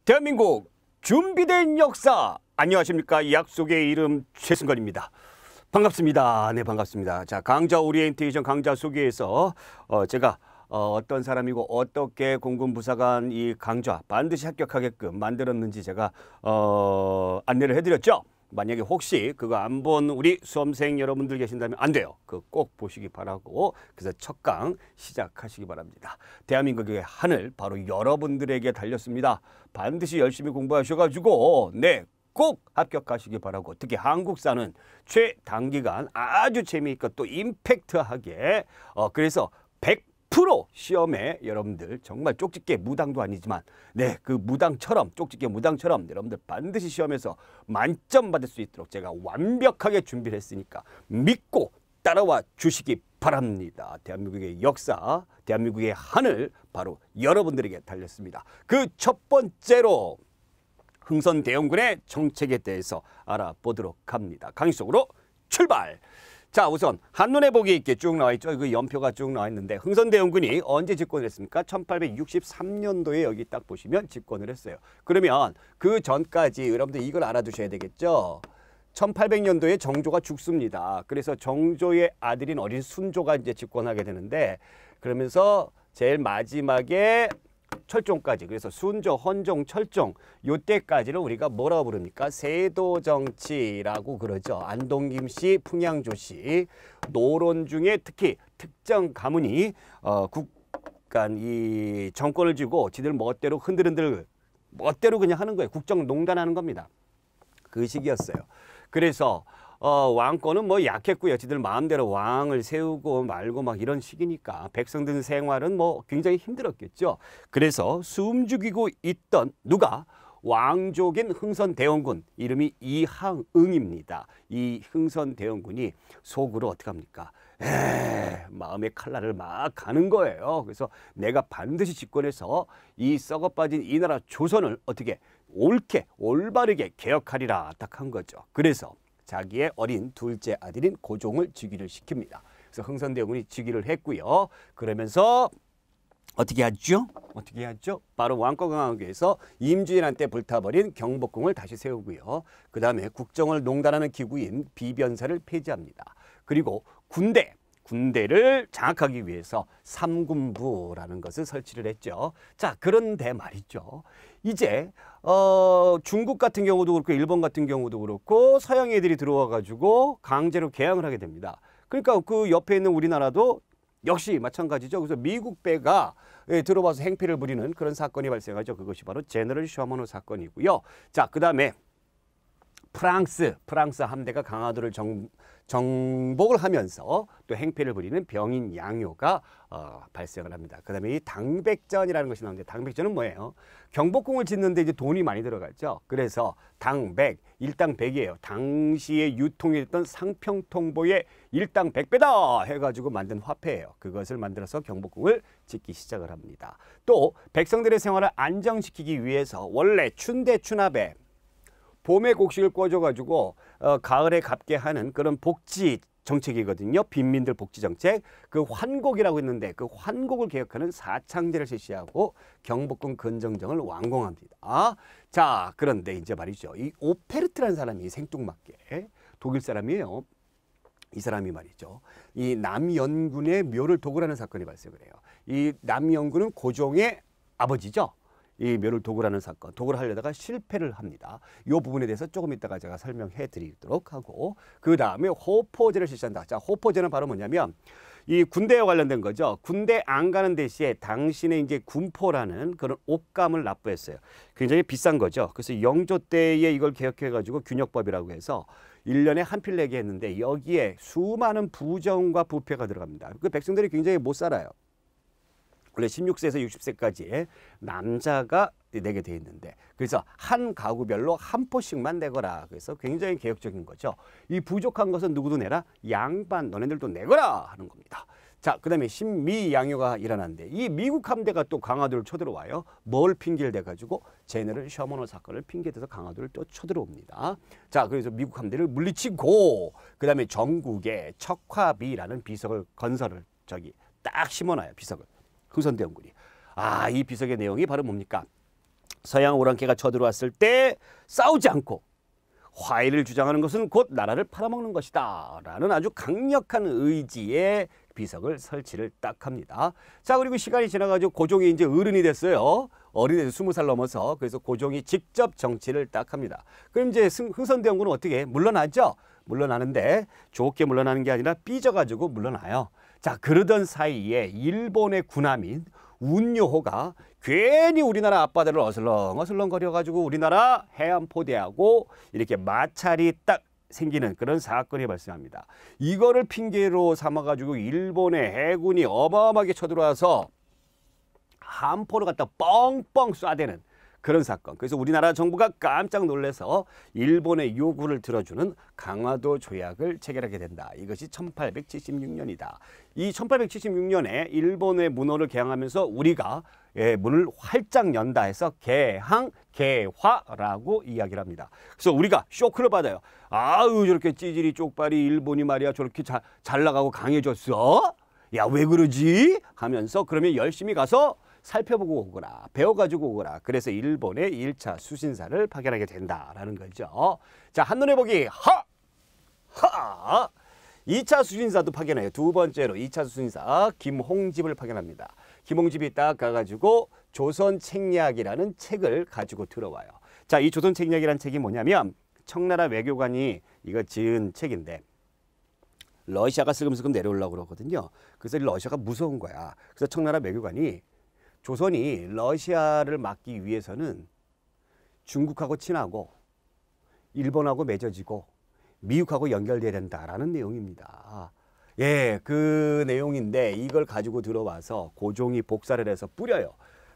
대한민국 준비된 역사. 안녕하십니까. 약속의 이름 최승건입니다. 반갑습니다. 네, 반갑습니다. 자, 강좌 오리엔테이션 강좌 소개에서 제가 어떤 사람이고 어떻게 공군부사관 이 강좌 반드시 합격하게끔 만들었는지 제가 안내를 해드렸죠. 만약에 혹시 그거 안 본 우리 수험생 여러분들 계신다면 안 돼요. 그거 꼭 보시기 바라고, 그래서 첫 강 시작하시기 바랍니다. 대한민국의 하늘 바로 여러분들에게 달렸습니다. 반드시 열심히 공부하셔가지고 꼭 합격하시기 바라고, 특히 한국사는 최단기간 아주 재미있고 또 임팩트하게 그래서 100% 시험에 여러분들 정말 쪽집게 무당도 아니지만 그 무당처럼, 쪽집게 무당처럼 여러분들 반드시 시험에서 만점 받을 수 있도록 제가 완벽하게 준비를 했으니까 믿고 따라와 주시기 바랍니다. 대한민국의 역사, 대한민국의 하늘 바로 여러분들에게 달렸습니다. 그 첫 번째로 흥선대원군의 정책에 대해서 알아보도록 합니다. 강의 속으로 출발! 자, 우선 한눈에 보기 있게 쭉 나와 있죠. 그 연표가 쭉 나와 있는데, 흥선대원군이 언제 집권을 했습니까? 1863년도에 여기 딱 보시면 집권을 했어요. 그러면 그 전까지 여러분들 이걸 알아두셔야 되겠죠. 1800년도에 정조가 죽습니다. 그래서 정조의 아들인 어린 순조가 이제 집권하게 되는데, 그러면서 제일 마지막에 철종까지, 그래서 순조, 헌종, 철종 요때까지를 우리가 뭐라고 부릅니까? 세도정치라고 그러죠. 안동김씨, 풍양조씨 노론 중에 특히 특정 가문이 이 정권을 쥐고 지들 멋대로 흔들흔들 멋대로 그냥 하는 거예요. 국정농단하는 겁니다. 그 시기였어요. 그래서 왕권은 뭐 약했고요. 지들 마음대로 왕을 세우고 말고 막 이런 시기니까 백성들 생활은 뭐 굉장히 힘들었겠죠. 그래서 숨죽이고 있던 누가? 왕족인 흥선대원군, 이름이 이항응입니다. 이 흥선대원군이 속으로 어떻게 합니까? 마음의 칼날을 막 가는 거예요. 그래서 내가 반드시 집권해서 이 썩어빠진 이 나라 조선을 어떻게 옳게 올바르게 개혁하리라 딱 한 거죠. 그래서 자기의 어린 둘째 아들인 고종을 즉위를 시킵니다. 그래서 흥선대원군이 즉위를 했고요. 그러면서 어떻게 하죠? 어떻게 하죠? 바로 왕권 강화하기 위해서 임진왜란 불타버린 경복궁을 다시 세우고요. 그 다음에 국정을 농단하는 기구인 비변사를 폐지합니다. 그리고 군대를 장악하기 위해서 삼군부라는 것을 설치를 했죠. 자, 그런데 말이죠. 이제 중국 같은 경우도 그렇고 일본 같은 경우도 그렇고 서양 애들이 들어와 가지고 강제로 개항을 하게 됩니다. 그러니까 그 옆에 있는 우리나라도 역시 마찬가지죠. 그래서 미국 배가 들어와서 행패를 부리는 그런 사건이 발생하죠. 그것이 바로 제너럴 셔먼호 사건이고요. 자, 그다음에 프랑스 함대가 강화도를 정복을 하면서 또 행패를 부리는 병인 양요가 발생을 합니다. 그 다음에 이 당백전이라는 것이 나오는데, 당백전은 뭐예요? 경복궁을 짓는데 이제 돈이 많이 들어갔죠. 그래서 당백, 일당 100이에요. 당시에 유통이 됐던 상평통보의 일당 100배다 해가지고 만든 화폐예요. 그것을 만들어서 경복궁을 짓기 시작을 합니다. 또 백성들의 생활을 안정시키기 위해서 원래 춘대 추나배, 봄에 곡식을 꿔줘가지고 가을에 갚게 하는 그런 복지 정책이거든요. 빈민들 복지 정책. 그 환곡이라고 했는데 그 환곡을 개혁하는 사창제를 실시하고 경복궁 근정정을 완공합니다. 자, 그런데 이제 말이죠. 이 오페르트라는 사람이 생뚱맞게 독일 사람이에요. 이 사람이 말이죠. 이 남연군의 묘를 도굴하는 사건이 발생을 해요. 이 남연군은 고종의 아버지죠. 이 묘를 도굴하는 사건, 도굴을 하려다가 실패를 합니다. 이 부분에 대해서 조금 이따가 제가 설명해 드리도록 하고, 그 다음에 호포제를 실시한다. 자, 호포제는 바로 뭐냐면 이 군대와 관련된 거죠. 군대 안 가는 대시에 당신의 이제 군포라는 그런 옷감을 납부했어요. 굉장히 비싼 거죠. 그래서 영조 때에 이걸 개혁해 가지고 균역법이라고 해서 1년에 한 필 내게 했는데 여기에 수많은 부정과 부패가 들어갑니다. 그 백성들이 굉장히 못 살아요. 원래 16세에서 60세까지 남자가 내게 돼 있는데, 그래서 한 가구별로 한 포씩만 내거라. 그래서 굉장히 개혁적인 거죠. 이 부족한 것은 누구도 내라? 양반 너네들도 내거라 하는 겁니다. 자, 그 다음에 신미양요가 일어났는데 이 미국 함대가 또 강화도를 쳐들어와요. 뭘 핑계를 대가지고? 제너럴 셔먼호 사건을 핑계대서 강화도를 또 쳐들어옵니다. 자, 그래서 미국 함대를 물리치고 그 다음에 전국에 척화비라는 비석을 건설을 딱 심어놔요. 비석을. 흥선대원군이. 이 비석의 내용이 바로 뭡니까? 서양 오랑캐가 쳐들어왔을 때 싸우지 않고 화해를 주장하는 것은 곧 나라를 팔아먹는 것이다 라는 아주 강력한 의지의 비석을 설치를 딱 합니다. 자, 그리고 시간이 지나가지고 고종이 이제 어른이 됐어요. 어른이 돼서 20살 넘어서. 그래서 고종이 직접 정치를 딱 합니다. 그럼 이제 흥선대원군은 어떻게 물러나죠? 물러나는데 좋게 물러나는 게 아니라 삐져가지고 물러나요. 자, 그러던 사이에 일본의 군함인 운요호가 괜히 우리나라 앞바다를 어슬렁어슬렁 거려가지고 우리나라 해안포대하고 이렇게 마찰이 딱 생기는 그런 사건이 발생합니다. 이거를 핑계로 삼아가지고 일본의 해군이 어마어마하게 쳐들어와서 함포를 갖다 뻥뻥 쏴대는 그런 사건. 그래서 우리나라 정부가 깜짝 놀라서 일본의 요구를 들어주는 강화도 조약을 체결하게 된다. 이것이 1876년이다. 이 1876년에 일본의 문호를 개항하면서 우리가 문을 활짝 연다 해서 개항, 개화라고 이야기를 합니다. 그래서 우리가 쇼크를 받아요. 아유, 저렇게 찌질이 쪽발이 일본이 말이야 저렇게 잘 나가고 강해졌어? 야, 왜 그러지? 하면서 그러면 열심히 가서 살펴보고 오거라, 배워가지고 오거라. 그래서 일본의 1차 수신사를 파견하게 된다라는 거죠. 자, 한눈에 보기 하! 2차 수신사도 파견해요. 두 번째로 2차 수신사 김홍집을 파견합니다. 김홍집이 딱 가가지고 조선책략이라는 책을 가지고 들어와요. 자, 이 조선책략이라는 책이 뭐냐면 청나라 외교관이 이거 지은 책인데 러시아가 슬금슬금 내려오려고 그러거든요. 그래서 러시아가 무서운 거야. 그래서 청나라 외교관이 조선이 러시아를 막기 위해서는 중국하고 친하고 일본하고 맺어지고 미국하고 연결돼야 된다라는 내용입니다. 예, 그 내용인데 이걸 가지고 들어와서 고종이 복사를 해서 뿌려요.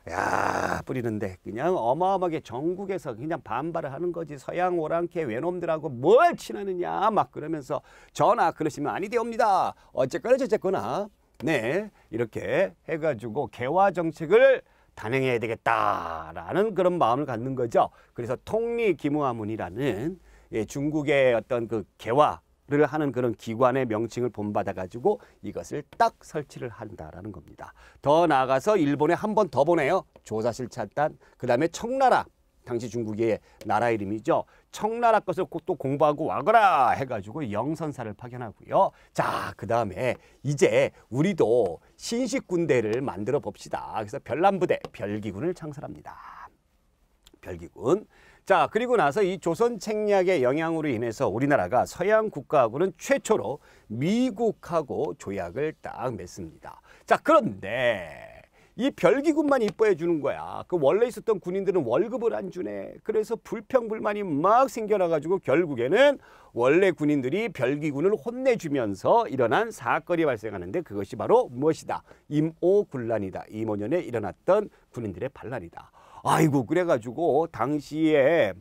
야, 뿌리는데 그냥 어마어마하게 전국에서 그냥 반발을 하는 거지. 서양 오랑캐 외놈들하고 뭘 친하느냐 막 그러면서 전하 그러시면 아니 되옵니다. 어쨌거나 저쨌거나 네, 이렇게 해가지고 개화 정책을 단행해야 되겠다라는 그런 마음을 갖는 거죠. 그래서 통리기무하문이라는 중국의 어떤 그 개화를 하는 그런 기관의 명칭을 본받아가지고 이것을 딱 설치를 한다라는 겁니다. 더 나아가서 일본에 한 번 더 보내요. 조사실 차단. 그 다음에 청나라. 당시 중국의 나라 이름이죠. 청나라 것을 또 공부하고 와거라 해가지고 영선사를 파견하고요. 자, 그 다음에 이제 우리도 신식 군대를 만들어 봅시다. 그래서 별남부대, 별기군을 창설합니다. 별기군. 자, 그리고 나서 이 조선 책략의 영향으로 인해서 우리나라가 서양 국가하고는 최초로 미국하고 조약을 딱 맺습니다. 자, 그런데 이 별기군만 이뻐해 주는 거야. 그 원래 있었던 군인들은 월급을 안 주네. 그래서 불평불만이 막 생겨나가지고 결국에는 원래 군인들이 별기군을 혼내주면서 일어난 사건이 발생하는데 그것이 바로 무엇이다? 임오군란이다. 임오년에 일어났던 군인들의 반란이다. 아이고, 그래가지고 당시에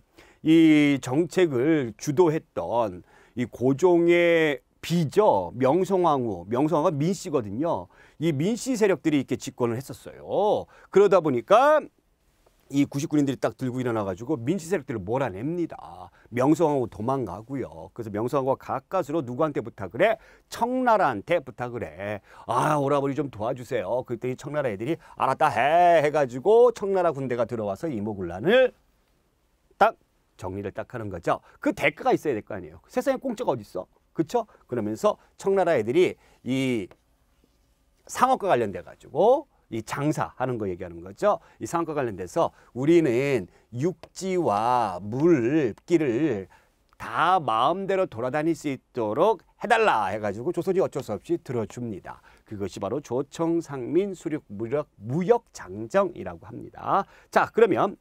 이 정책을 주도했던 이 고종의 비죠. 명성황후가 민씨거든요. 이 민씨 세력들이 이렇게 집권을 했었어요. 그러다 보니까 이 구식군인들이 딱 들고 일어나가지고 민씨 세력들을 몰아냅니다. 명성황후 도망가고요. 그래서 명성황후가 가까스로 누구한테 부탁을 해? 청나라한테 부탁을 해. 아, 오라버니 좀 도와주세요. 그랬더니 청나라 애들이 알았다 해가지고 청나라 군대가 들어와서 임오군란을 딱 정리를 딱 하는 거죠. 그 대가가 있어야 될 거 아니에요. 세상에 공짜가 어디 있어? 그렇죠? 그러면서 청나라 애들이 이 상업과 관련돼 가지고 이 장사하는 거 얘기하는 거죠. 이 상업과 관련돼서 우리는 육지와 물길을 다 마음대로 돌아다닐 수 있도록 해달라 해가지고 조선이 어쩔 수 없이 들어줍니다. 그것이 바로 조청상민 수륙 무역장정이라고 합니다. 자, 그러면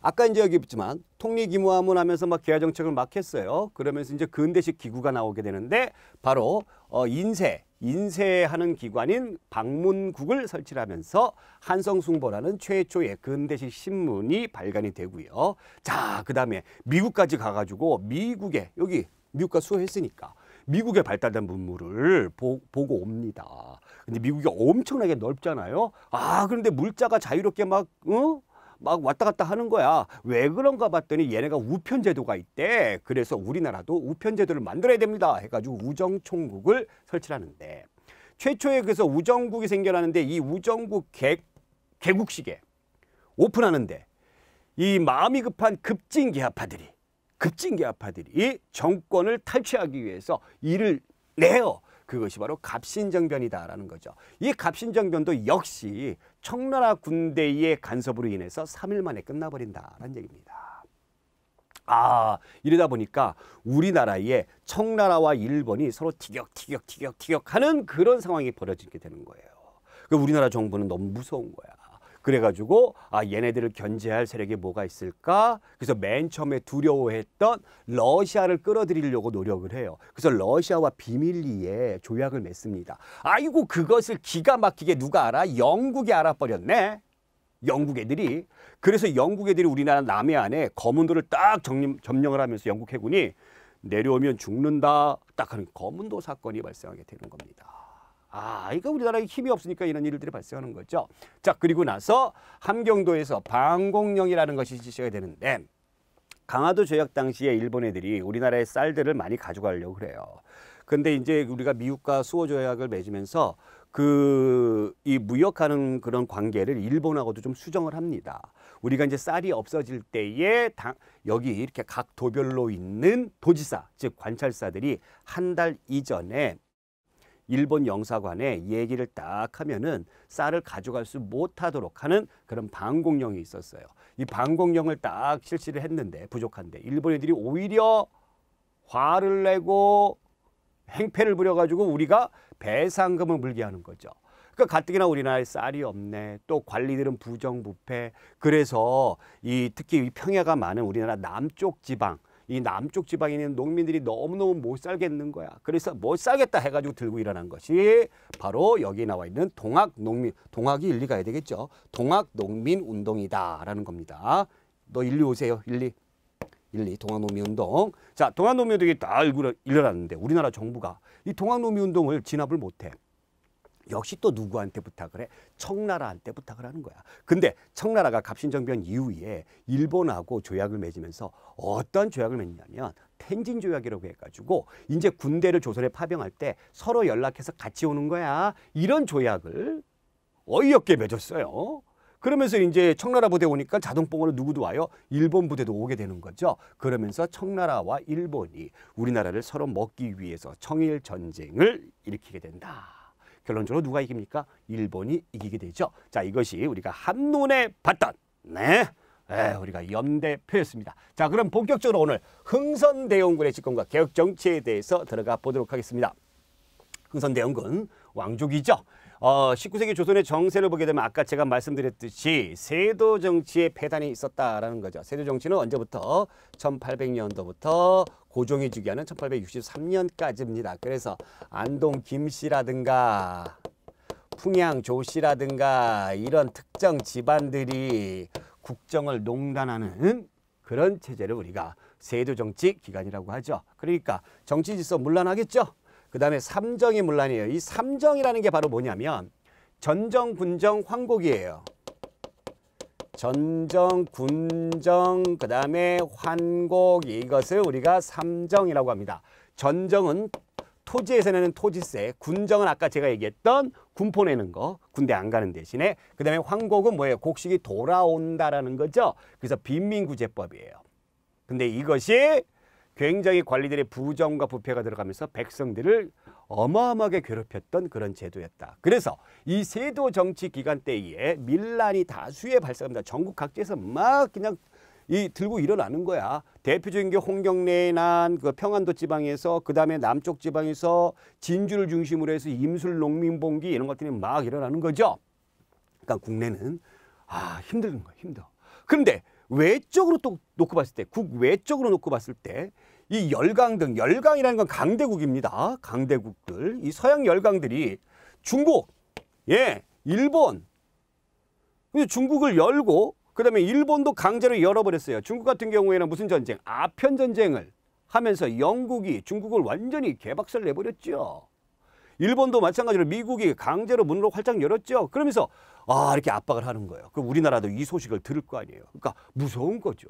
아까 이제 여기 있지만 통리기무하문 하면서 막 개화정책을 막 했어요. 그러면서 이제 근대식 기구가 나오게 되는데 바로 인쇄하는 기관인 방문국을 설치하면서 한성숭보라는 최초의 근대식 신문이 발간이 되고요. 자, 그 다음에 미국까지 가가지고 미국과 수호했으니까 미국에 발달된 문물을 보고 옵니다. 근데 미국이 엄청나게 넓잖아요. 아, 그런데 물자가 자유롭게 막 왔다 갔다 하는 거야. 왜 그런가 봤더니 얘네가 우편제도가 있대. 그래서 우리나라도 우편제도를 만들어야 됩니다 해가지고 우정총국을 설치하는데 최초에 그래서 우정국이 생겨나는데 이 우정국 개국식에 오픈하는데 이 마음이 급한 급진계하파들이 정권을 탈취하기 위해서 일을 내요. 그것이 바로 갑신정변이다라는 거죠. 이 갑신정변도 역시 청나라 군대의 간섭으로 인해서 3일 만에 끝나버린다라는 얘기입니다. 이러다 보니까 우리나라의 청나라와 일본이 서로 티격티격 하는 그런 상황이 벌어지게 되는 거예요. 우리나라 정부는 너무 무서운 거야. 그래가지고 얘네들을 견제할 세력이 뭐가 있을까? 그래서 맨 처음에 두려워했던 러시아를 끌어들이려고 노력을 해요. 그래서 러시아와 비밀리에 조약을 맺습니다. 아이고 그것을 기가 막히게 누가 알아? 영국이 알아버렸네. 영국 애들이. 그래서 영국 애들이 우리나라 남해안에 검은도를 딱 점령을 하면서 영국 해군이 내려오면 죽는다 딱 하는 검은도 사건이 발생하게 되는 겁니다. 그러니까 우리나라에 힘이 없으니까 이런 일들이 발생하는 거죠. 자, 그리고 나서 함경도에서 방공령이라는 것이 실시가 되는데 강화도 조약 당시에 일본 애들이 우리나라의 쌀들을 많이 가져가려고 그래요. 근데 이제 우리가 미국과 수호 조약을 맺으면서 이 무역하는 그런 관계를 일본하고도 좀 수정을 합니다. 우리가 이제 쌀이 없어질 때에 여기 이렇게 각 도별로 있는 도지사, 즉 관찰사들이 한 달 이전에 일본 영사관에 얘기를 딱 하면은 쌀을 가져갈 수 못하도록 하는 그런 방공령이 있었어요. 이 방공령을 딱 실시를 했는데 부족한데 일본 애들이 오히려 화를 내고 행패를 부려가지고 우리가 배상금을 물게 하는 거죠. 그러니까 가뜩이나 우리나라에 쌀이 없네. 또 관리들은 부정부패. 그래서 특히 이 평야가 많은 우리나라 남쪽 지방, 이 남쪽 지방에 있는 농민들이 너무너무 못 살겠는 거야. 그래서 못 살겠다 해가지고 들고 일어난 것이 바로 여기 나와 있는 동학이 일리 가야 되겠죠. 동학농민운동이다라는 겁니다. 너 일리 오세요. 일리 동학농민운동. 자, 동학농민운동이 다 일어났는데 우리나라 정부가 이 동학농민운동을 진압을 못해. 역시 또 누구한테 부탁을 해? 청나라한테 부탁을 하는 거야. 근데 청나라가 갑신정변 이후에 일본하고 조약을 맺으면서 어떤 조약을 맺냐면 텐진 조약이라고 해가지고 이제 군대를 조선에 파병할 때 서로 연락해서 같이 오는 거야. 이런 조약을 어이없게 맺었어요. 그러면서 이제 청나라 부대 오니까 자동봉으로 누구도 와요? 일본 부대도 오게 되는 거죠. 그러면서 청나라와 일본이 우리나라를 서로 먹기 위해서 청일 전쟁을 일으키게 된다. 결론적으로 누가 이깁니까? 일본이 이기게 되죠. 자, 이것이 우리가 한눈에 봤던 우리가 연대표였습니다. 자, 그럼 본격적으로 오늘 흥선대원군의 집권과 개혁 정치에 대해서 들어가 보도록 하겠습니다. 흥선대원군 왕족이죠. 19세기 조선의 정세를 보게 되면 아까 제가 말씀드렸듯이 세도 정치의 폐단이 있었다라는 거죠. 세도 정치는 언제부터? 1800년도부터 고종이 즉위하는 1863년까지입니다. 그래서 안동 김씨라든가 풍양 조씨라든가 이런 특정 집안들이 국정을 농단하는 그런 체제를 우리가 세도 정치 기간이라고 하죠. 그러니까 정치 질서 문란하겠죠. 그 다음에 삼정이 문란이에요. 이 삼정이라는 게 바로 뭐냐면 전정, 군정, 황곡이에요. 전정, 군정, 그 다음에 환곡, 이것을 우리가 삼정이라고 합니다. 전정은 토지에서 내는 토지세, 군정은 아까 제가 얘기했던 군포 내는 거, 군대 안 가는 대신에, 그 다음에 환곡은 뭐예요? 곡식이 돌아온다라는 거죠. 그래서 빈민구제법이에요. 근데 이것이 굉장히 관리들의 부정과 부패가 들어가면서 백성들을 어마어마하게 괴롭혔던 그런 제도였다. 그래서 이 세도 정치 기간 때에 밀란이 다수에 발생합니다. 전국 각지에서 막 그냥 들고 일어나는 거야. 대표적인 게 홍경래의 난, 그 평안도 지방에서, 그 다음에 남쪽 지방에서 진주를 중심으로 해서 임술 농민봉기 이런 것들이 막 일어나는 거죠. 그러니까 국내는 힘든 거야, 힘들어. 그런데 외적으로 또 놓고 봤을 때, 국외적으로 놓고 봤을 때 이 열강등, 열강이라는 건 강대국입니다. 강대국들, 이 서양 열강들이 중국, 일본, 중국을 열고 그 다음에 일본도 강제로 열어버렸어요. 중국 같은 경우에는 무슨 전쟁? 아편 전쟁을 하면서 영국이 중국을 완전히 개박살 내버렸죠. 일본도 마찬가지로 미국이 강제로 문을 활짝 열었죠. 그러면서 이렇게 압박을 하는 거예요. 그럼 우리나라도 이 소식을 들을 거 아니에요. 그러니까 무서운 거죠.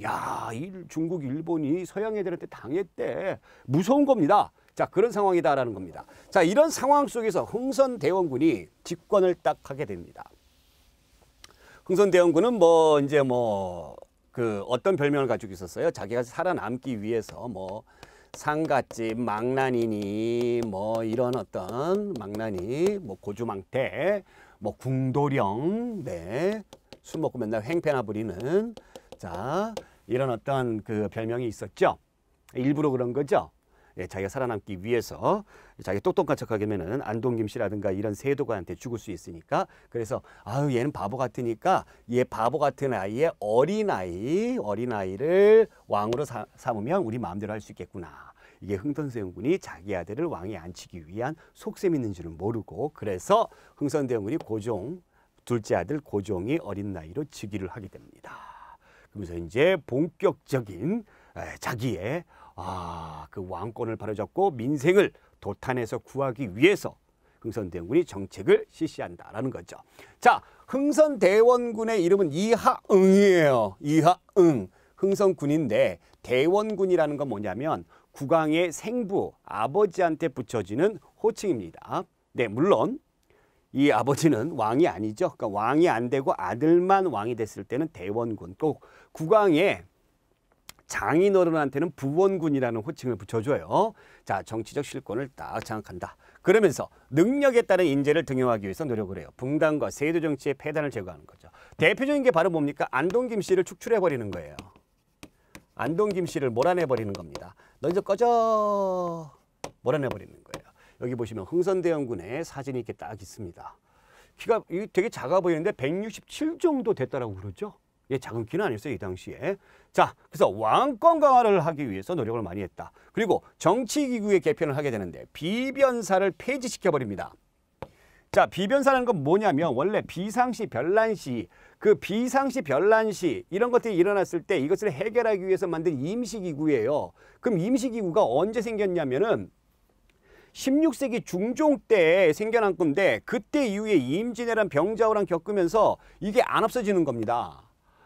야, 중국, 일본이 서양 애들한테 당했대. 무서운 겁니다. 자, 그런 상황이다라는 겁니다. 자, 이런 상황 속에서 흥선대원군이 집권을 딱 하게 됩니다. 흥선대원군은 그 어떤 별명을 가지고 있었어요? 자기가 살아남기 위해서 뭐 상갓집, 망나니니 뭐 이런 어떤 망나니, 뭐 고주망태, 뭐 궁도령, 네, 술 먹고 맨날 횡패나 부리는 자 이런 어떤 그 별명이 있었죠. 일부러 그런 거죠. 예, 자기가 살아남기 위해서 자기 똑똑한 척하게면은 안동김 씨라든가 이런 세도가한테 죽을 수 있으니까 그래서 아유 얘는 바보 같으니까 얘 바보 같은 아이의 어린아이를 왕으로 삼으면 우리 마음대로 할 수 있겠구나. 이게 흥선대원군이 자기 아들을 왕에 앉히기 위한 속셈 있는 줄을 모르고 그래서 흥선대원군이 고종 둘째 아들 고종이 어린 나이로 즉위를 하게 됩니다. 그러면서 이제 본격적인 자기의 그 왕권을 바로잡고 민생을 도탄에서 구하기 위해서 흥선대원군이 정책을 실시한다라는 거죠. 자, 흥선대원군의 이름은 이하응이에요. 이하응. 흥선군인데 대원군이라는 건 뭐냐면 국왕의 생부, 아버지한테 붙여지는 호칭입니다. 네, 물론 이 아버지는 왕이 아니죠. 그러니까 왕이 안 되고 아들만 왕이 됐을 때는 대원군. 또 국왕의 장인어른한테는 부원군이라는 호칭을 붙여줘요. 자, 정치적 실권을 딱 장악한다. 그러면서 능력에 따른 인재를 등용하기 위해서 노력을 해요. 붕당과 세도 정치의 폐단을 제거하는 거죠. 대표적인 게 바로 뭡니까? 안동김 씨를 축출해버리는 거예요. 안동김 씨를 몰아내버리는 겁니다. 너 이제 꺼져. 몰아내버리는 거예요. 여기 보시면 흥선대원군의 사진이 이렇게 딱 있습니다. 키가 되게 작아 보이는데 167 정도 됐다라고 그러죠. 예, 작은 키는 아니었어요, 이 당시에. 자, 그래서 왕권 강화를 하기 위해서 노력을 많이 했다. 그리고 정치기구의 개편을 하게 되는데 비변사를 폐지시켜버립니다. 자, 비변사라는 건 뭐냐면 원래 비상시, 별난시, 그 비상시, 별난시 이런 것들이 일어났을 때 이것을 해결하기 위해서 만든 임시기구예요. 그럼 임시기구가 언제 생겼냐면은 16세기 중종 때 생겨난 건데 그때 이후에 임진왜란 병자호란 겪으면서 이게 안 없어지는 겁니다.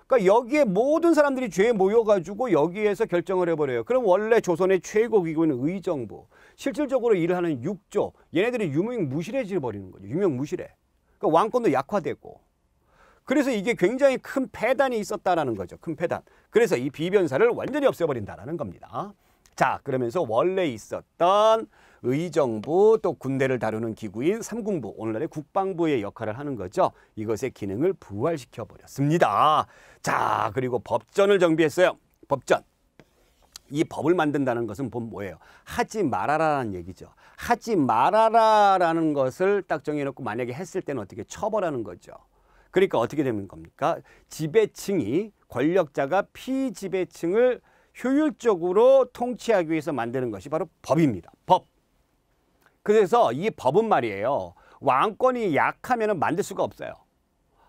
그러니까 여기에 모든 사람들이 죄에 모여가지고 여기에서 결정을 해버려요. 그럼 원래 조선의 최고 기구는 의정부, 실질적으로 일을 하는 육조, 얘네들이 유명무실해져 버리는 거죠. 유명무실해. 그러니까 왕권도 약화되고. 그래서 이게 굉장히 큰 폐단이 있었다라는 거죠. 큰 폐단. 그래서 이 비변사를 완전히 없애버린다라는 겁니다. 자, 그러면서 원래 있었던 의정부 또 군대를 다루는 기구인 삼군부, 오늘날의 국방부의 역할을 하는 거죠. 이것의 기능을 부활시켜 버렸습니다. 자, 그리고 법전을 정비했어요. 법전. 이 법을 만든다는 것은 뭐예요? 하지 말아라라는 얘기죠. 하지 말아라라는 것을 딱 정해놓고 만약에 했을 때는 어떻게 처벌하는 거죠. 그러니까 어떻게 되는 겁니까? 지배층이 권력자가 피지배층을 효율적으로 통치하기 위해서 만드는 것이 바로 법입니다. 법. 그래서 이 법은 말이에요. 왕권이 약하면 만들 수가 없어요.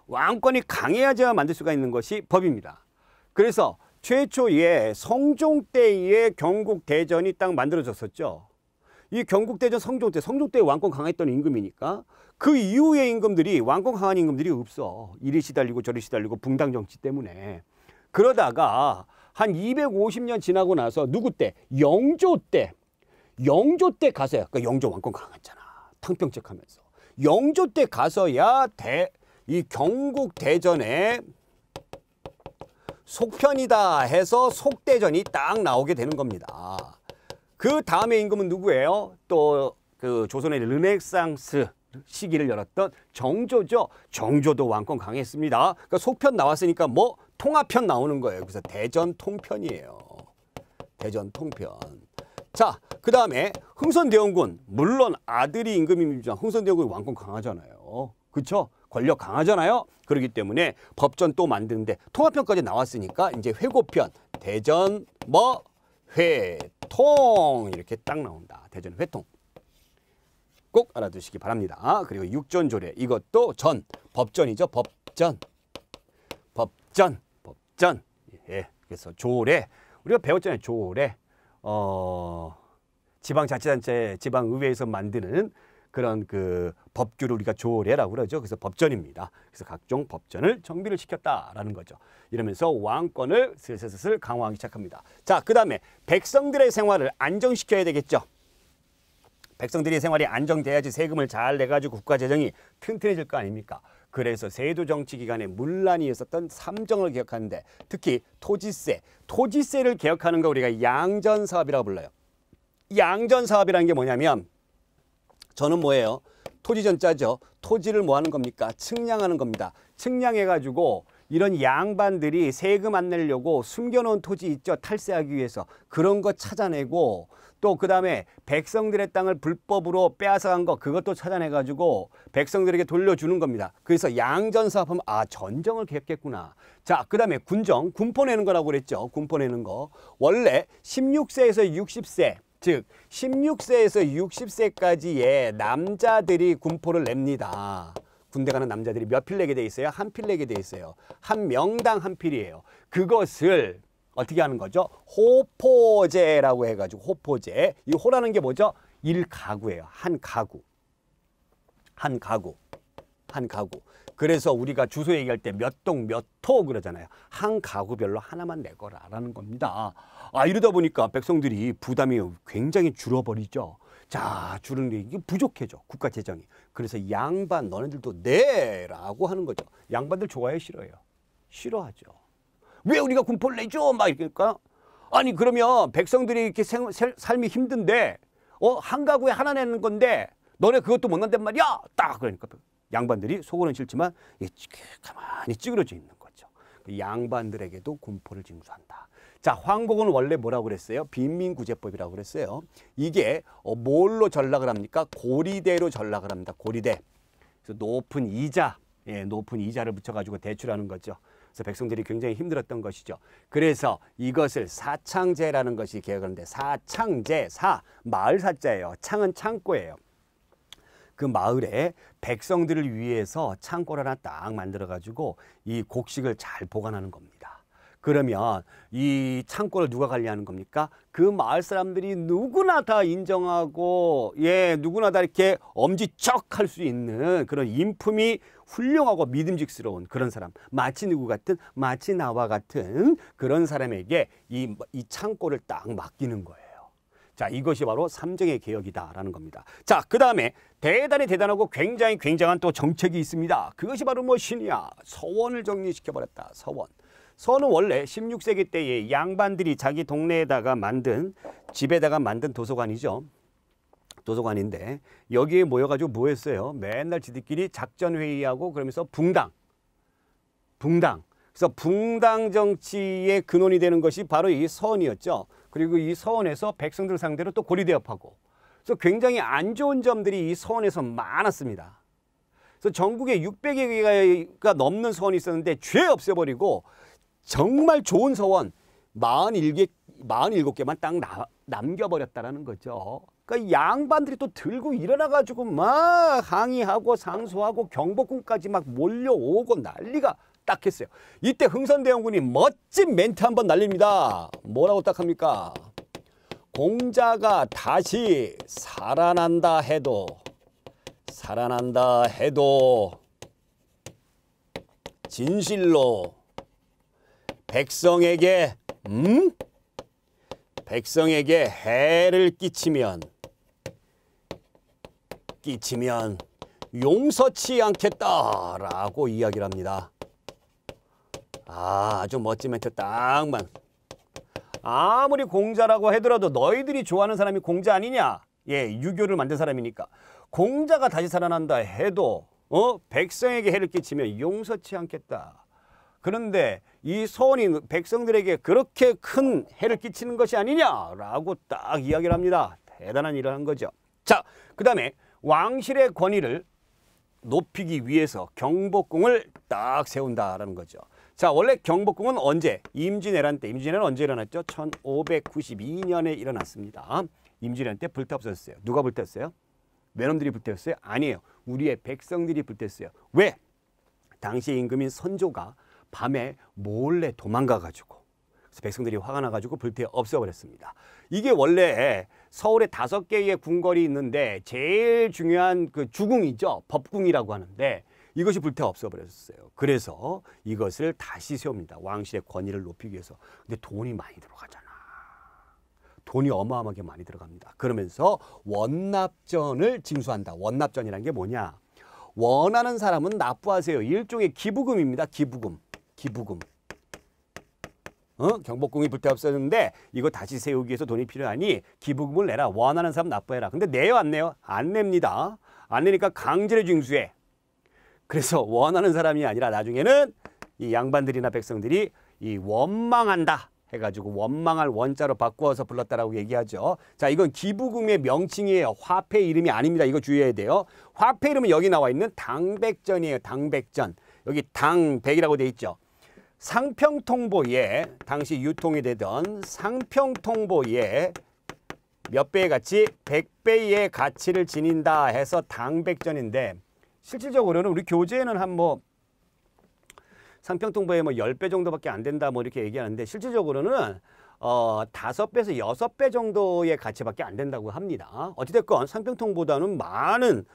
왕권이 강해야지만 만들 수가 있는 것이 법입니다. 그래서 최초의 성종 때의 경국대전이 딱 만들어졌었죠. 이 경국대전 성종 때 왕권 강했던 임금이니까 그 이후의 임금들이 왕권 강한 임금들이 없어. 이리 시달리고 저리 시달리고 붕당 정치 때문에. 그러다가 한 250년 지나고 나서 누구 때? 영조 때 가서야. 그러니까 영조 왕권 강했잖아. 탕평책 하면서. 영조 때 가서야 이 경국대전에 속편이다 해서 속대전이 딱 나오게 되는 겁니다. 그 다음에 임금은 누구예요? 또 그 조선의 르네상스 시기를 열었던 정조죠. 정조도 왕권 강했습니다. 그러니까 속편 나왔으니까 뭐 통합편 나오는 거예요. 그래서 대전통편이에요. 대전통편. 자, 그 다음에 흥선대원군. 물론 아들이 임금이지만 흥선대원군이 왕권 강하잖아요. 그렇죠? 권력 강하잖아요. 그렇기 때문에 법전 또 만드는데 통합편까지 나왔으니까 이제 회고편. 대전 뭐 회통 이렇게 딱 나온다. 대전 회통. 꼭 알아두시기 바랍니다. 그리고 육전조례. 이것도 전. 법전이죠. 법전. 예. 그래서 조례. 우리가 배웠잖아요. 조례. 지방자치단체, 지방의회에서 만드는 그런 그 법규를 우리가 조례라고 그러죠. 그래서 법전입니다. 그래서 각종 법전을 정비를 시켰다라는 거죠. 이러면서 왕권을 슬슬 강화하기 시작합니다. 자, 그 다음에 백성들의 생활을 안정시켜야 되겠죠. 백성들의 생활이 안정돼야지 세금을 잘 내가지고 국가 재정이 튼튼해질 거 아닙니까? 그래서 세조 정치 기간에 문란이 있었던 삼정을 개혁하는데 특히 토지세를 개혁하는 거 우리가 양전사업이라고 불러요. 양전사업이라는 게 뭐냐면 저는 뭐예요? 토지전자죠. 토지를 뭐 하는 겁니까? 측량하는 겁니다. 측량해가지고 이런 양반들이 세금 안 내려고 숨겨놓은 토지 있죠. 탈세하기 위해서. 그런 거 찾아내고 또 그다음에 백성들의 땅을 불법으로 빼앗아간 거 그것도 찾아내가지고 백성들에게 돌려주는 겁니다. 그래서 양전사업하면 아 전정을 개혁했구나. 자 그다음에 군포 내는 거라고 그랬죠. 군포 내는 거. 원래 16세에서 60세 즉 16세에서 60세까지의 남자들이 군포를 냅니다. 군대 가는 남자들이 몇 필 내게 돼 있어요? 한 필 내게 돼 있어요. 한 명당 한 필이에요. 그것을 어떻게 하는 거죠? 호포제라고 해가지고 호포제. 이 호라는 게 뭐죠? 1가구예요. 한 가구. 그래서 우리가 주소 얘기할 때 몇 동 몇 토 그러잖아요. 한 가구별로 하나만 내거라라는 겁니다. 아 이러다 보니까 백성들이 부담이 굉장히 줄어버리죠. 자 줄은 게 이게 부족해져 국가 재정이. 그래서 양반 너네들도 내라고 하는 거죠. 양반들 좋아해요 싫어해요? 싫어하죠. 왜 우리가 군포를 내줘? 막 이러니까 아니 그러면 백성들이 이렇게 삶이 힘든데 한 가구에 하나 내는 건데 너네 그것도 못 낸단 말이야? 딱 그러니까 양반들이 속으로는 싫지만 가만히 찌그러져 있는 거죠. 양반들에게도 군포를 징수한다. 자 황곡은 원래 뭐라고 그랬어요? 빈민구제법이라고 그랬어요. 이게 뭘로 전락을 합니까? 고리대로 전락을 합니다. 고리대. 그래서 높은 이자를 붙여가지고 대출하는 거죠. 그래서 백성들이 굉장히 힘들었던 것이죠. 그래서 이것을 사창제라는 것이 개혁하는데 사창제, 마을 사자예요. 창은 창고예요. 그 마을에 백성들을 위해서 창고를 하나 딱 만들어가지고 이 곡식을 잘 보관하는 겁니다. 그러면 이 창고를 누가 관리하는 겁니까? 그 마을 사람들이 누구나 다 인정하고 누구나 다 이렇게 엄지척 할 수 있는 그런 인품이 훌륭하고 믿음직스러운 그런 사람. 마치 나와 같은 그런 사람에게 이 창고를 딱 맡기는 거예요. 자, 이것이 바로 삼정의 개혁이다라는 겁니다. 자, 그 다음에 대단하고 굉장한 또 정책이 있습니다. 그것이 바로 무엇이냐? 서원을 정리시켜버렸다. 서원은 원래 16세기 때에 양반들이 자기 동네에다가 집에다가 만든 도서관이죠. 도서관인데 여기에 모여가지고 뭐 했어요? 맨날 지들끼리 작전회의하고 그러면서 붕당. 그래서 붕당 정치의 근원이 되는 것이 바로 이 서원이었죠. 그리고 이 서원에서 백성들 상대로 또 고리대업하고. 그래서 굉장히 안 좋은 점들이 이 서원에서 많았습니다. 그래서 전국에 600개가 넘는 서원이 있었는데 죄 없애버리고 정말 좋은 서원 47개만 딱 남겨버렸다라는 거죠. 그러니까 양반들이 또 들고 일어나가지고 막 항의하고 상소하고 경복궁까지 막 몰려오고 난리가 딱 했어요. 이때 흥선대원군이 멋진 멘트 한번 날립니다. 뭐라고 딱 합니까? 공자가 다시 살아난다 해도 진실로 백성에게 해를 끼치면 용서치 않겠다라고 이야기를 합니다. 아주 멋진 멘트 딱만. 아무리 공자라고 하더라도 너희들이 좋아하는 사람이 공자 아니냐? 유교를 만든 사람이니까. 공자가 다시 살아난다 해도 백성에게 해를 끼치면 용서치 않겠다. 그런데 이 서원이 백성들에게 그렇게 큰 해를 끼치는 것이 아니냐라고 딱 이야기를 합니다. 대단한 일을 한 거죠. 자, 그 다음에 왕실의 권위를 높이기 위해서 경복궁을 딱 세운다라는 거죠. 자, 원래 경복궁은 언제? 임진왜란 때. 임진왜란은 언제 일어났죠? 1592년에 일어났습니다. 임진왜란 때 불타없었어요. 누가 불탔어요? 외놈들이 불탔어요? 아니에요. 우리의 백성들이 불탔어요. 왜? 당시 임금인 선조가 밤에 몰래 도망가가지고 그래서 백성들이 화가 나가지고 불태 없애버렸습니다. 이게 원래 서울에 5개의 궁궐이 있는데 제일 중요한 그 주궁이죠. 법궁이라고 하는데 이것이 불태 없어버렸어요. 그래서 이것을 다시 세웁니다. 왕실의 권위를 높이기 위해서. 근데 돈이 많이 들어가잖아. 돈이 어마어마하게 많이 들어갑니다. 그러면서 원납전을 징수한다. 원납전이라는 게 뭐냐? 원하는 사람은 납부하세요. 일종의 기부금입니다. 기부금. 기부금. 경복궁이 불태 없어졌는데 이거 다시 세우기 위해서 돈이 필요하니 기부금을 내라. 원하는 사람 납부해라. 근데 내요 안 내요? 안 냅니다. 안 내니까 강제로 징수해. 그래서 원하는 사람이 아니라 나중에는 이 양반들이나 백성들이 이 원망한다 해가지고 원망할 원자로 바꾸어서 불렀다라고 얘기하죠. 자, 이건 기부금의 명칭이에요. 화폐 이름이 아닙니다. 이거 주의해야 돼요. 화폐 이름은 여기 나와 있는 당백전이에요. 당백전. 여기 당백이라고 돼 있죠. 상평통보에 당시 유통이 되던 상평통보에 몇 배의 가치? 100배의 가치를 지닌다 해서 당백전인데 실질적으로는 우리 교재에는 한 뭐 상평통보에 뭐 10배 정도밖에 안 된다 뭐 이렇게 얘기하는데 실질적으로는 5배에서 6배 정도의 가치밖에 안 된다고 합니다. 어찌됐건 상평통보다는 많은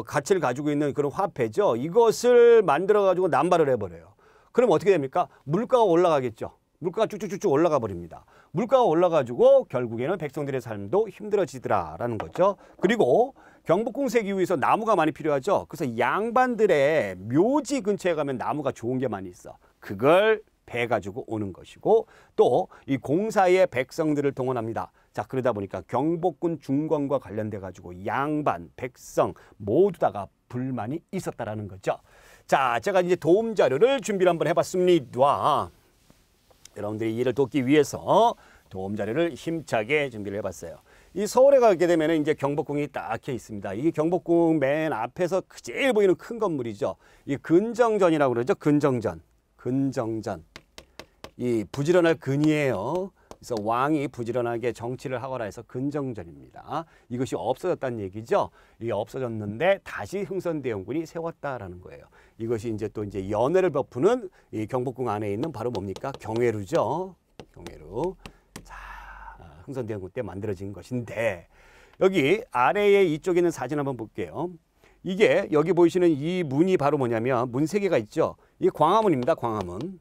가치를 가지고 있는 그런 화폐죠. 이것을 만들어 가지고 남발을 해버려요. 그럼 어떻게 됩니까? 물가가 올라가겠죠. 물가가 쭉쭉쭉쭉 올라가 버립니다. 물가가 올라가지고 결국에는 백성들의 삶도 힘들어지더라라는 거죠. 그리고 경복궁 세기 위해서 나무가 많이 필요하죠. 그래서 양반들의 묘지 근처에 가면 나무가 좋은 게 많이 있어. 그걸 배 가지고 오는 것이고 또 이 공사에 백성들을 동원합니다. 자, 그러다 보니까 경복궁 중건과 관련돼 가지고 양반, 백성 모두 다가 불만이 있었다라는 거죠. 자, 제가 이제 도움 자료를 준비를 한번 해봤습니다. 여러분들이 이해를 돕기 위해서 도움 자료를 힘차게 준비를 해봤어요. 이 서울에 가게 되면 이제 경복궁이 딱 있습니다. 이 경복궁 맨 앞에서 제일 보이는 큰 건물이죠. 이 근정전이라고 그러죠. 근정전. 근정전. 이 부지런할 근이에요. 그래서 왕이 부지런하게 정치를 하거나 해서 근정전입니다. 이것이 없어졌다는 얘기죠. 이게 없어졌는데 다시 흥선대원군이 세웠다라는 거예요. 이것이 이제 또 이제 연회를 베푸는 이 경복궁 안에 있는 바로 뭡니까? 경회루죠. 경회루. 자, 흥선대원군 때 만들어진 것인데 여기 아래에 이쪽에 있는 사진 한번 볼게요. 이게 여기 보이시는 이 문이 바로 뭐냐면 문 3개가 있죠. 이게 광화문입니다. 광화문.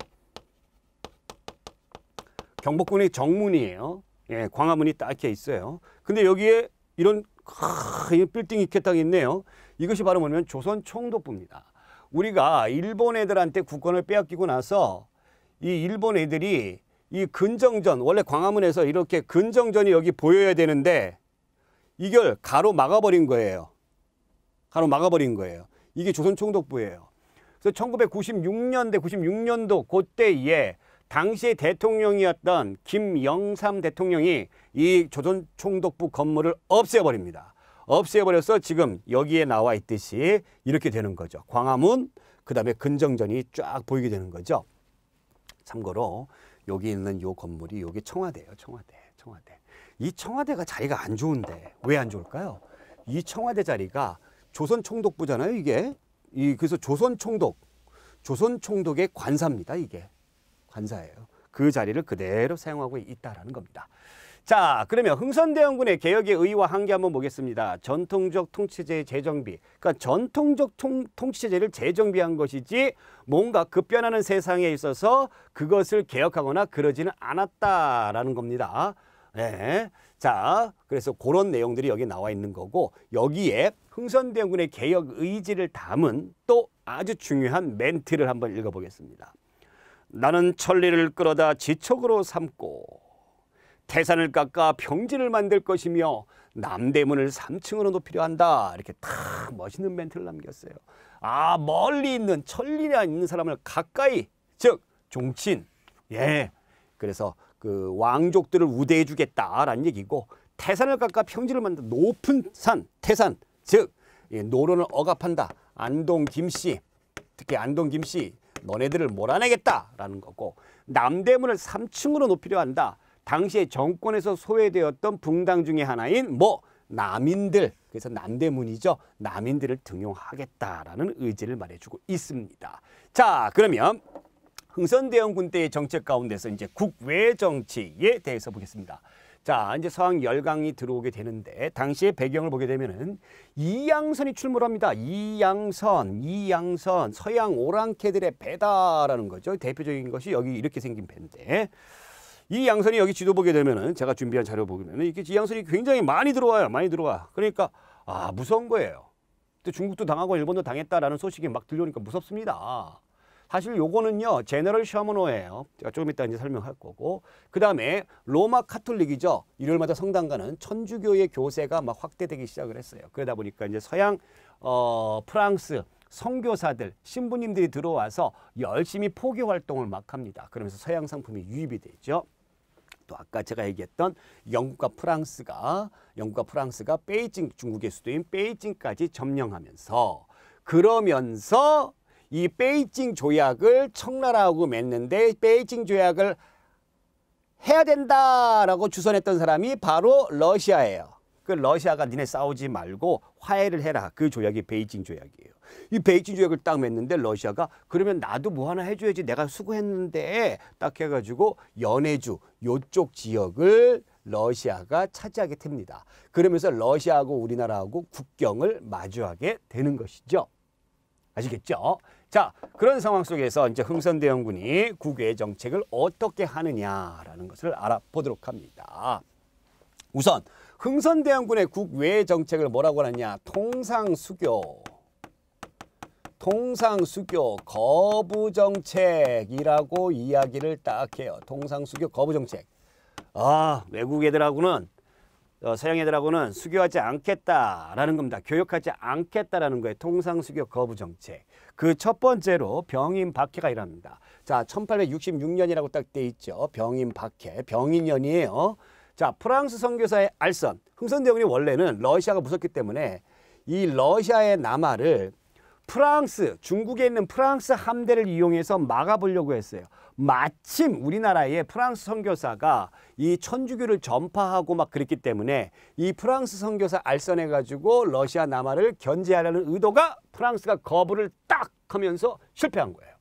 경복궁의 정문이에요. 예, 광화문이 딱 있어요. 근데 여기에 이런 빌딩이 이렇게 딱 있네요. 이것이 바로 뭐냐면 조선 총독부입니다. 우리가 일본 애들한테 국권을 빼앗기고 나서 이 일본 애들이 이 근정전, 원래 광화문에서 이렇게 근정전이 여기 보여야 되는데 이걸 가로막아버린 거예요. 가로막아버린 거예요. 이게 조선 총독부예요. 그래서 1996년대, 96년도 그때에 당시의 대통령이었던 김영삼 대통령이 이 조선 총독부 건물을 없애버립니다. 없애버려서 지금 여기에 나와 있듯이 이렇게 되는 거죠. 광화문, 그 다음에 근정전이 쫙 보이게 되는 거죠. 참고로 여기 있는 요 건물이 여기 청와대예요. 청와대. 청와대. 이 청와대가 자리가 안 좋은데 왜 안 좋을까요? 이 청와대 자리가 조선 총독부잖아요. 이게. 그래서 조선 총독의 관사입니다. 이게. 관사예요. 그 자리를 그대로 사용하고 있다라는 겁니다. 자, 그러면 흥선대원군의 개혁의 의의와 한계 한번 보겠습니다. 전통적 통치제의 재정비. 그러니까 전통적 통치제를 재정비한 것이지 뭔가 급변하는 세상에 있어서 그것을 개혁하거나 그러지는 않았다라는 겁니다. 네. 자, 그래서 그런 내용들이 여기 나와 있는 거고 여기에 흥선대원군의 개혁 의지를 담은 또 아주 중요한 멘트를 한번 읽어보겠습니다. 나는 천리를 끌어다 지척으로 삼고 태산을 깎아 평지를 만들 것이며 남대문을 3층으로 높이려 한다. 이렇게 탁 멋있는 멘트를 남겼어요. 아, 멀리 있는 천리에 있는 사람을 가까이, 즉 종친. 예. 그래서 그 왕족들을 우대해 주겠다라는 얘기고 태산을 깎아 평지를 만든 높은 산, 태산. 즉 노론을 억압한다. 안동 김씨, 특히 안동 김씨 너네들을 몰아내겠다라는 거고 남대문을 3층으로 높이려 한다. 당시에 정권에서 소외되었던 붕당 중에 하나인 남인들, 그래서 남대문이죠. 남인들을 등용하겠다라는 의지를 말해주고 있습니다. 자, 그러면 흥선대원군 때의 정책 가운데서 이제 국외 정치에 대해서 보겠습니다. 자, 이제 서항 열강이 들어오게 되는데 당시의 배경을 보게 되면은 이양선이 출몰 합니다. 이양선, 서양 오랑캐들의 배다라는 거죠. 대표적인 것이 여기 이렇게 생긴 배인데 이 양선이 여기 지도 보게 되면은 제가 준비한 자료 보면은 이게 이 양선이 굉장히 많이 들어와요. 많이 들어와. 그러니까 무서운 거예요. 또 중국도 당하고 일본도 당했다라는 소식이 막 들려오니까 무섭습니다. 사실 요거는요 제너럴 셔먼호예요. 제가 조금 이따 이제 설명할 거고, 그 다음에 로마 카톨릭이죠. 일요일마다 성당 가는 천주교의 교세가 막 확대되기 시작을 했어요. 그러다 보니까 이제 서양 프랑스 선교사들 신부님들이 들어와서 열심히 포교 활동을 막 합니다. 그러면서 서양 상품이 유입이 되죠. 또 아까 제가 얘기했던 영국과 프랑스가 베이징, 중국의 수도인 베이징까지 점령하면서, 그러면서 이 베이징 조약을 청나라하고 맺는데 베이징 조약을 해야 된다라고 주선했던 사람이 바로 러시아예요. 그 러시아가 니네 싸우지 말고 화해를 해라. 그 조약이 베이징 조약이에요. 이 베이징 조약을 딱 맺는데 러시아가 그러면 나도 뭐 하나 해줘야지, 내가 수고했는데 딱 해가지고 연해주 요쪽 지역을 러시아가 차지하게 됩니다. 그러면서 러시아하고 우리나라하고 국경을 마주하게 되는 것이죠. 아시겠죠? 자, 그런 상황 속에서 이제 흥선대원군이 국외 정책을 어떻게 하느냐라는 것을 알아보도록 합니다. 우선 흥선대원군의 국외 정책을 뭐라고 하느냐? 통상수교 거부정책이라고 이야기를 딱 해요. 통상수교 거부정책. 외국 애들하고는 서양 애들하고는 수교하지 않겠다라는 겁니다. 교역하지 않겠다라는 거예요. 통상수교 거부정책. 그 첫 번째로 병인 박해가 일어납니다. 자, 1866년이라고 딱 돼 있죠. 병인 박해, 병인년이에요. 자, 프랑스 선교사의 알선. 흥선대원군이 원래는 러시아가 무섭기 때문에 이 러시아의 남하를 중국에 있는 프랑스 함대를 이용해서 막아보려고 했어요. 마침 우리나라의 프랑스 선교사가 이 천주교를 전파하고 막 그랬기 때문에 이 프랑스 선교사 알선해가지고 러시아 남하를 견제하려는 의도가 프랑스가 거부를 딱 하면서 실패한 거예요.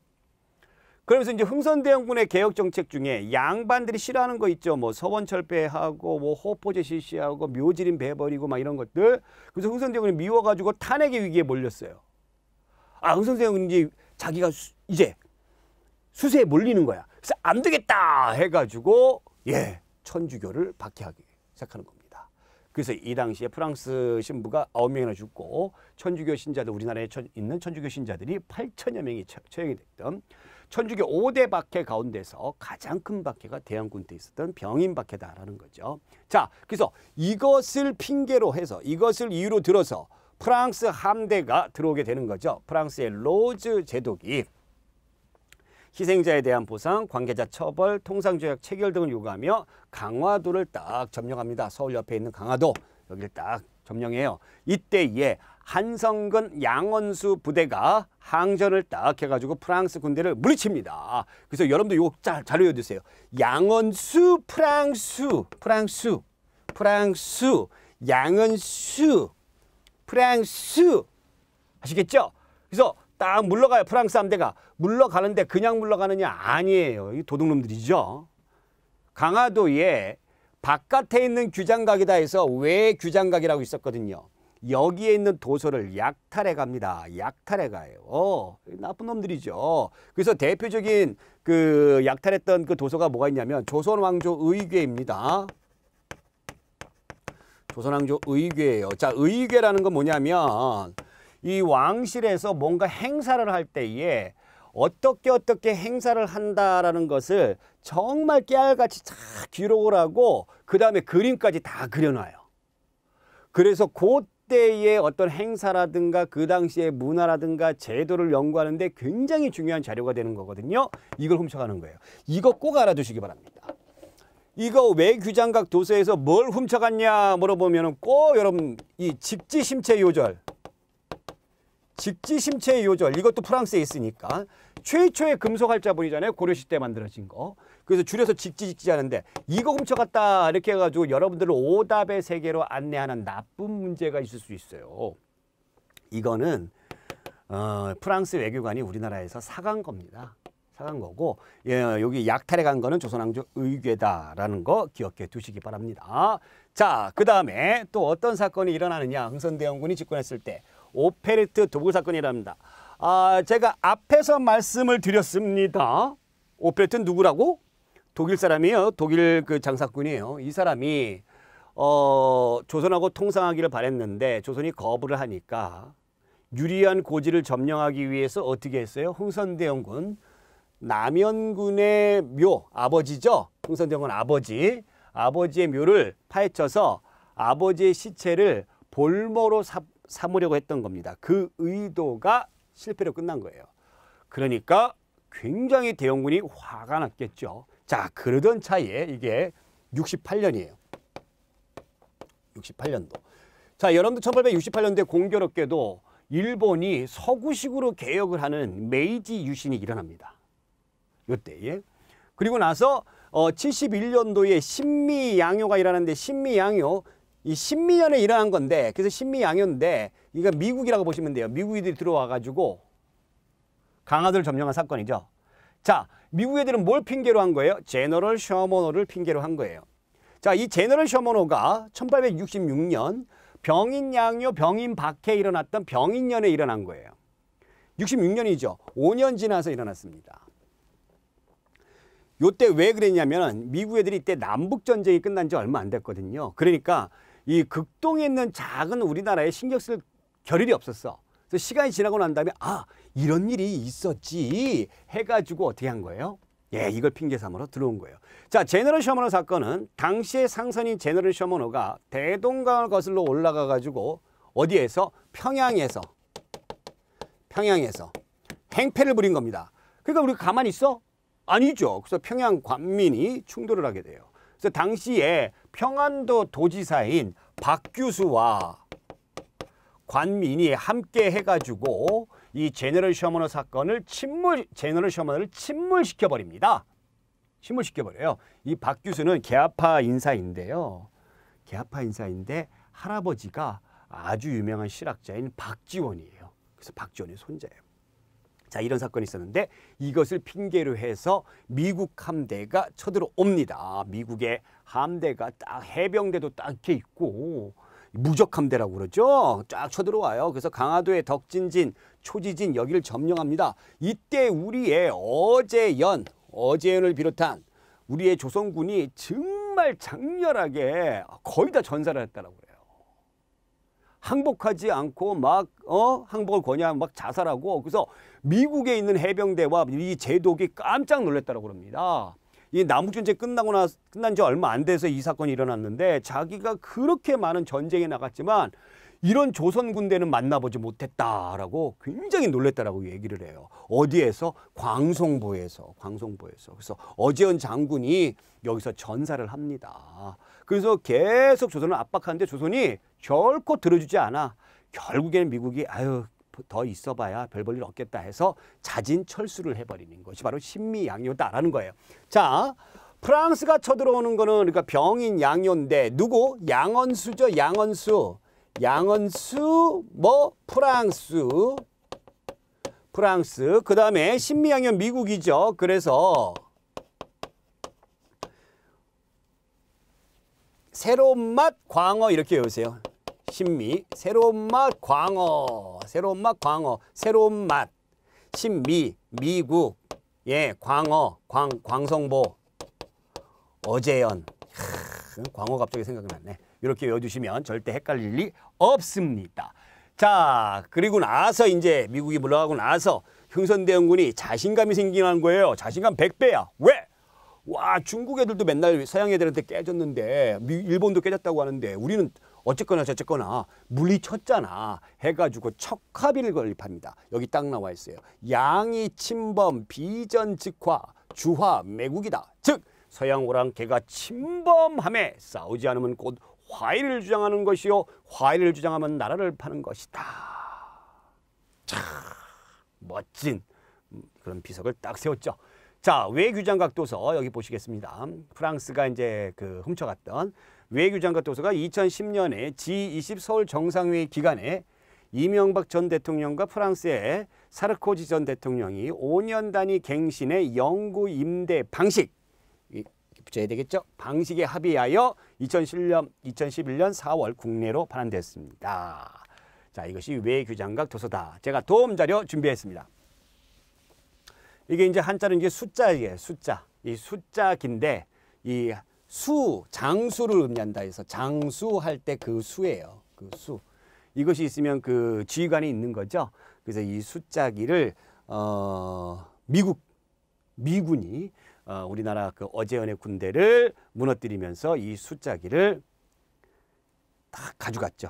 그러면서 이제 흥선대원군의 개혁 정책 중에 양반들이 싫어하는 거 있죠. 뭐 서원철배하고 뭐 호포제 실시하고 묘지림 배버리고 막 이런 것들. 그래서 흥선대원군이 미워가지고 탄핵의 위기에 몰렸어요. 흥선대원군이 자기가 이제 수세에 몰리는 거야. 그래서 안 되겠다 해가지고 천주교를 박해하기 시작하는 겁니다. 그래서 이 당시에 프랑스 신부가 9명이나 죽고 천주교 신자들, 우리나라에 있는 천주교 신자들이 8천여 명이 처형이 됐던 천주교 5대 박해 가운데서 가장 큰 박해가 대한군 때 있었던 병인 박해다라는 거죠. 자, 그래서 이것을 핑계로 해서, 이것을 이유로 들어서 프랑스 함대가 들어오게 되는 거죠. 프랑스의 로즈 제독이 희생자에 대한 보상, 관계자 처벌, 통상조약 체결 등을 요구하며 강화도를 딱 점령합니다. 서울 옆에 있는 강화도, 여기를 딱 점령해요. 이때에 한성근 양원수 부대가 항전을 딱 해가지고 프랑스 군대를 물리칩니다. 그래서 여러분들 이거 잘 외워두세요. 양원수, 양원수, 프랑스. 아시겠죠? 그래서 딱 물러가요. 프랑스 함대가. 물러가는데 그냥 물러가느냐? 아니에요. 이 도둑놈들이죠. 강화도에 바깥에 있는 규장각이다 해서 외 규장각이라고 있었거든요. 여기에 있는 도서를 약탈해 갑니다. 약탈해 가요. 나쁜 놈들이죠. 그래서 대표적인 그 약탈했던 그 도서가 뭐가 있냐면 조선왕조 의궤입니다. 조선왕조 의궤예요. 자, 의궤라는 건 뭐냐면 이 왕실에서 뭔가 행사를 할 때에 어떻게 행사를 한다라는 것을 정말 깨알같이 다 기록을 하고 그 다음에 그림까지 다 그려놔요. 그래서 그때의 어떤 행사라든가 그 당시의 문화라든가 제도를 연구하는데 굉장히 중요한 자료가 되는 거거든요. 이걸 훔쳐가는 거예요. 이거 꼭 알아두시기 바랍니다. 이거 외규장각 도서에서 뭘 훔쳐갔냐 물어보면 꼭 여러분 이 직지심체 요절, 이것도 프랑스에 있으니까 최초의 금속 활자본이잖아요. 고려시 때 만들어진 거. 그래서 줄여서 직지 하는데 이거 훔쳐갔다 이렇게 해가지고 여러분들을 오답의 세계로 안내하는 나쁜 문제가 있을 수 있어요. 이거는 프랑스 외교관이 우리나라에서 사간 겁니다. 사간 거고, 여기 약탈해 간 거는 조선왕조 의궤다라는 거 기억해 두시기 바랍니다. 자, 그 다음에 또 어떤 사건이 일어나느냐. 흥선대원군이 집권했을 때 오페르트 도굴 사건이 일어납니다. 제가 앞에서 말씀을 드렸습니다. 오페르트는 누구라고? 독일 사람이에요. 독일 그 장사꾼이에요. 이 사람이 조선하고 통상하기를 바랬는데 조선이 거부를 하니까 유리한 고지를 점령하기 위해서 어떻게 했어요? 흥선대원군 남현군의 묘, 아버지죠. 흥선대원군 아버지의 묘를 파헤쳐서 아버지의 시체를 볼모로 삼으려고 했던 겁니다. 그 의도가 실패로 끝난 거예요. 그러니까 굉장히 대원군이 화가 났겠죠. 자, 그러던 차에 이게 68년이에요. 68년도. 자, 여러분들 1868년도에 공교롭게도 일본이 서구식으로 개혁을 하는 메이지 유신이 일어납니다. 요때에. 그리고 나서 71년도에 신미양요가 일어났는데 신미양요 이 신미년에 일어난 건데 그래서 신미양요인데 이거 미국이라고 보시면 돼요. 미국인들이 들어와 가지고 강화도를 점령한 사건이죠. 자, 미국 애들은 뭘 핑계로 한 거예요? 제너럴 셔머노를 핑계로 한 거예요. 자, 이 제너럴 셔머노가 1866년 병인양요, 병인박해에 일어났던 병인년에 일어난 거예요. 66년이죠. 5년 지나서 일어났습니다. 요때 왜 그랬냐면 미국 애들이 이때 남북전쟁이 끝난 지 얼마 안 됐거든요. 그러니까 이 극동에 있는 작은 우리나라에 신경 쓸 겨를이 없었어. 그래서 시간이 지나고 난 다음에 아, 이런 일이 있었지 해가지고 어떻게 한 거예요? 예, 이걸 핑계 삼으러 들어온 거예요. 자, 제너럴 셔머노 사건은 당시의 상선인 제너럴 셔머노가 대동강을 거슬러 올라가 가지고 어디에서? 평양에서 행패를 부린 겁니다. 그러니까 우리가 가만히 있어? 아니죠. 그래서 평양 관민이 충돌을 하게 돼요. 그래서 당시에 평안도 도지사인 박규수와 관민이 함께 해가지고 이 제너럴 셔머노 사건을 제너럴 셔머노를 침몰시켜 버립니다. 침몰시켜버려요. 이 박규수는 계아파 인사인데요. 계아파 인사인데 할아버지가 아주 유명한 실학자인 박지원이에요. 그래서 박지원의 손자예요. 자, 이런 사건이 있었는데 이것을 핑계로 해서 미국 함대가 쳐들어옵니다. 미국의 함대가 딱 해병대도 딱 이렇게 있고 무적함대라고 그러죠. 쫙 쳐들어와요. 그래서 강화도의 덕진진, 초지진 여기를 점령합니다. 이때 우리의 어제연을 비롯한 우리의 조선군이 정말 장렬하게 거의 다 전사를 했다라고 그래요. 항복하지 않고 막 항복을 거냐면 막 자살하고 그래서 미국에 있는 해병대와 이 제독이 깜짝 놀랐다라고 그럽니다. 이 남북전쟁 끝난 지 얼마 안 돼서 이 사건이 일어났는데 자기가 그렇게 많은 전쟁에 나갔지만 이런 조선 군대는 만나보지 못했다라고 굉장히 놀랬다라고 얘기를 해요. 어디에서? 광송보에서. 그래서 어제연 장군이 여기서 전사를 합니다. 그래서 계속 조선을 압박하는데 조선이 결코 들어주지 않아. 결국에는 미국이 아유 더 있어봐야 별 볼 일 없겠다 해서 자진 철수를 해버리는 것이 바로 신미양요다라는 거예요. 자, 프랑스가 쳐들어오는 거는 그러니까 병인 양요인데 누구? 양언수죠. 양언수 뭐 프랑스 그 다음에 신미양요 미국이죠. 그래서 새로운 맛 광어 이렇게 외우세요. 신미 새로운 맛 광어 새로운 맛 신미 미국 예 광어 광성보 어제연 광어 갑자기 생각이 났네. 이렇게 외워주시면 절대 헷갈릴 리 없습니다. 자, 그리고 나서 이제 미국이 물러가고 나서 흥선대원군이 자신감이 생기는 거예요. 자신감 100배야. 왜? 와, 중국 애들도 맨날 서양 애들한테 깨졌는데 일본도 깨졌다고 하는데 우리는 어쨌거나 저쨌거나 물리쳤잖아 해가지고 척합의를 건립합니다. 여기 딱 나와 있어요. 양이 침범 비전즉화 주화 매국이다. 즉 서양 오랑캐가 침범함에 싸우지 않으면 곧 화해를 주장하는 것이요 화해를 주장하면 나라를 파는 것이다. 참 멋진 그런 비석을 딱 세웠죠. 자, 외교장각 도서 여기 보시겠습니다. 프랑스가 이제 훔쳐갔던 외교장각 도서가 2010년에 G20 서울 정상회의 기간에 이명박 전 대통령과 프랑스의 사르코지 전 대통령이 5년 단위 갱신의 영구 임대 방식 붙여야 되겠죠? 방식에 합의하여 2011년 4월 국내로 반환됐습니다. 자, 이것이 외교장각 도서다. 제가 도움 자료 준비했습니다. 이게 이제 한자는 이게 숫자예요. 숫자. 이 숫자긴데 이 장수를 의미한다 해서 장수할 때 그 수예요. 그 수. 이것이 있으면 그 지휘관이 있는 거죠. 그래서 이 숫자기를 미군이 우리나라 그 어제연의 군대를 무너뜨리면서 이 숫자기를 다 가져갔죠.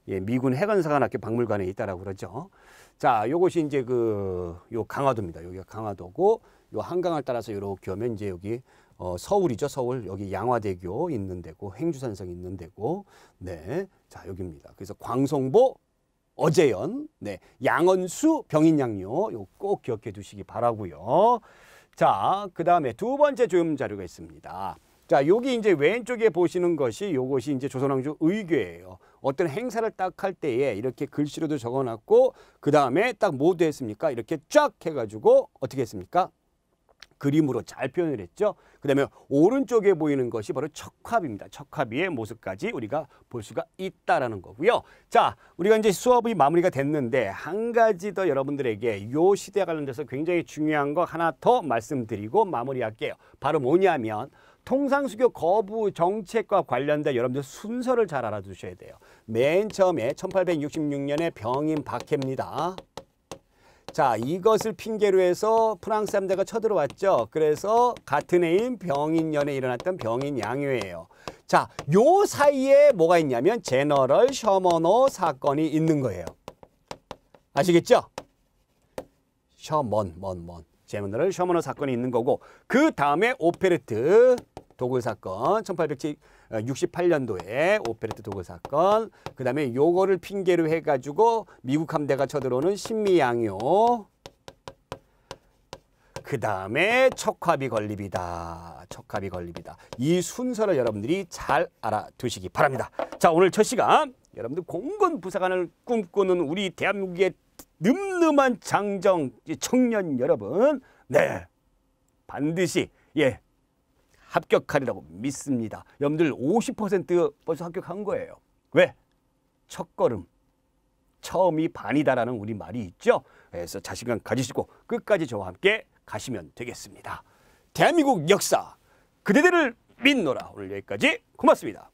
예, 미군 해관사관학교 박물관에 있다라고 그러죠. 자, 요것이 이제 요 강화도입니다. 여기가 강화도고, 요 한강을 따라서 이렇게 오면 이제 여기 서울이죠. 서울. 여기 양화대교 있는 데고, 행주산성 있는 데고, 네, 자 여기입니다. 그래서 광성보, 어제연, 네, 양언수, 병인양요. 요 꼭 기억해 두시기 바라고요. 자, 그 다음에 두 번째 조형 자료가 있습니다. 자, 여기 이제 왼쪽에 보시는 것이 요것이 이제 조선왕조 의궤예요. 어떤 행사를 딱 할 때에 이렇게 글씨로도 적어놨고, 그 다음에 딱 뭐도 했습니까? 이렇게 쫙 해가지고 어떻게 했습니까? 그림으로 잘 표현을 했죠. 그 다음에 오른쪽에 보이는 것이 바로 척화비입니다. 척화비의 모습까지 우리가 볼 수가 있다라는 거고요. 자, 우리가 이제 수업이 마무리가 됐는데 한 가지 더 여러분들에게 요 시대에 관련돼서 굉장히 중요한 거 하나 더 말씀드리고 마무리할게요. 바로 뭐냐면 통상수교 거부 정책과 관련된 여러분들 순서를 잘 알아두셔야 돼요. 맨 처음에 1866년에 병인 박해입니다. 자, 이것을 핑계로 해서 프랑스 함대가 쳐들어왔죠. 그래서 같은 해인 병인년에 일어났던 병인 양요예요. 자, 요 사이에 뭐가 있냐면 제너럴 셔먼호 사건이 있는 거예요. 아시겠죠? 제너럴 셔먼호 사건이 있는 거고, 그 다음에 오페레트 도굴 사건, 1868년도에 오페레트 도굴 사건, 그 다음에 요거를 핑계로 해가지고 미국 함대가 쳐들어오는 신미양요, 그 다음에 척화비 건립이다. 척화비 건립이다. 이 순서를 여러분들이 잘 알아두시기 바랍니다. 자, 오늘 첫 시간 여러분들 공군부사관을 꿈꾸는 우리 대한민국의 늠름한 장정 청년 여러분, 네, 반드시 합격하리라고 믿습니다. 여러분들 50% 벌써 합격한 거예요. 왜? 첫걸음, 처음이 반이다라는 우리 말이 있죠. 그래서 자신감 가지시고 끝까지 저와 함께 가시면 되겠습니다. 대한민국 역사 그대들을 믿노라. 오늘 여기까지 고맙습니다.